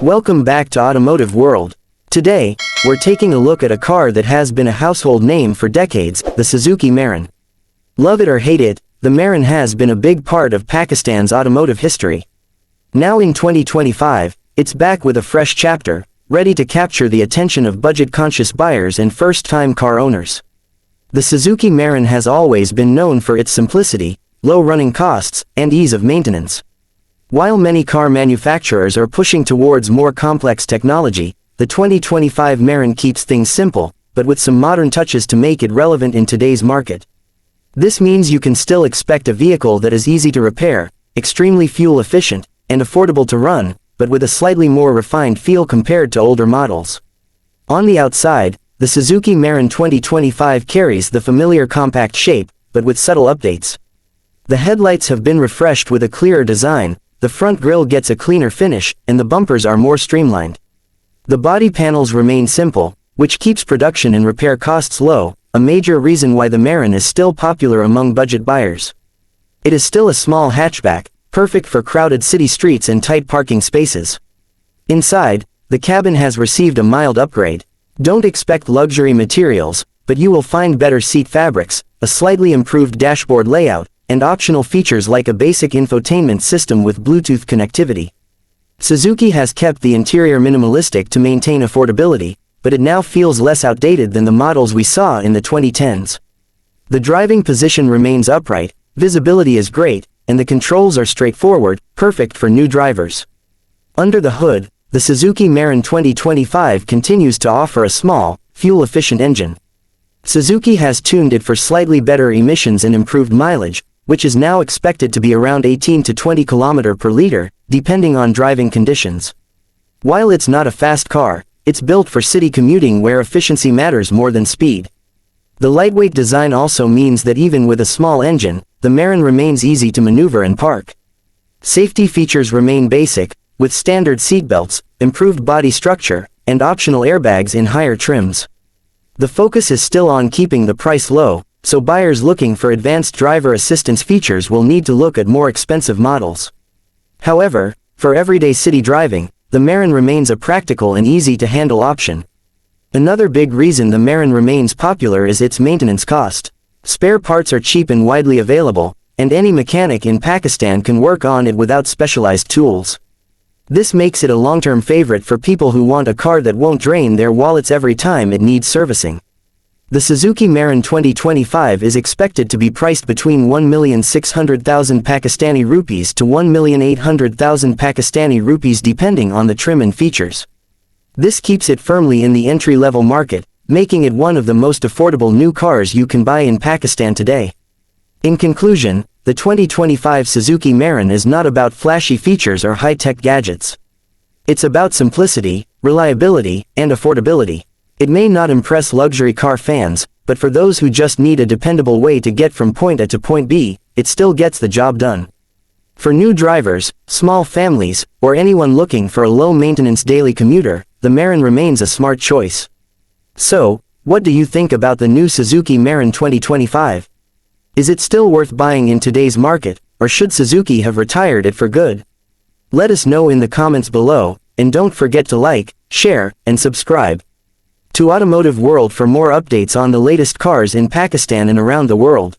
Welcome back to Automotive World. Today, we're taking a look at a car that has been a household name for decades, the Suzuki Mehran. Love it or hate it, the Mehran has been a big part of Pakistan's automotive history. Now in 2025, it's back with a fresh chapter, ready to capture the attention of budget-conscious buyers and first-time car owners. The Suzuki Mehran has always been known for its simplicity, low running costs, and ease of maintenance. While many car manufacturers are pushing towards more complex technology, the 2025 Mehran keeps things simple, but with some modern touches to make it relevant in today's market. This means you can still expect a vehicle that is easy to repair, extremely fuel efficient, and affordable to run, but with a slightly more refined feel compared to older models. On the outside, the Suzuki Mehran 2025 carries the familiar compact shape, but with subtle updates. The headlights have been refreshed with a clearer design, the front grille gets a cleaner finish, and the bumpers are more streamlined. The body panels remain simple, which keeps production and repair costs low, a major reason why the Mehran is still popular among budget buyers. It is still a small hatchback, perfect for crowded city streets and tight parking spaces. Inside, the cabin has received a mild upgrade. Don't expect luxury materials, but you will find better seat fabrics, a slightly improved dashboard layout, and optional features like a basic infotainment system with Bluetooth connectivity. Suzuki has kept the interior minimalistic to maintain affordability, but it now feels less outdated than the models we saw in the 2010s. The driving position remains upright, visibility is great, and the controls are straightforward, perfect for new drivers. Under the hood, the Suzuki Mehran 2025 continues to offer a small, fuel-efficient engine. Suzuki has tuned it for slightly better emissions and improved mileage, which is now expected to be around 18 to 20 km per liter, depending on driving conditions. While it's not a fast car, it's built for city commuting where efficiency matters more than speed. The lightweight design also means that even with a small engine, the Mehran remains easy to maneuver and park. Safety features remain basic, with standard seatbelts, improved body structure, and optional airbags in higher trims. The focus is still on keeping the price low, so buyers looking for advanced driver assistance features will need to look at more expensive models. However, for everyday city driving, the Mehran remains a practical and easy-to-handle option. Another big reason the Mehran remains popular is its maintenance cost. Spare parts are cheap and widely available, and any mechanic in Pakistan can work on it without specialized tools. This makes it a long-term favorite for people who want a car that won't drain their wallets every time it needs servicing. The Suzuki Mehran 2025 is expected to be priced between 1,600,000 Pakistani rupees to 1,800,000 Pakistani rupees depending on the trim and features. This keeps it firmly in the entry-level market, making it one of the most affordable new cars you can buy in Pakistan today. In conclusion, the 2025 Suzuki Mehran is not about flashy features or high-tech gadgets. It's about simplicity, reliability, and affordability. It may not impress luxury car fans, but for those who just need a dependable way to get from point A to point B, it still gets the job done. For new drivers, small families, or anyone looking for a low-maintenance daily commuter, the Mehran remains a smart choice. So, what do you think about the new Suzuki Mehran 2025? Is it still worth buying in today's market, or should Suzuki have retired it for good? Let us know in the comments below, and don't forget to like, share, and subscribe to Automotive World for more updates on the latest cars in Pakistan and around the world.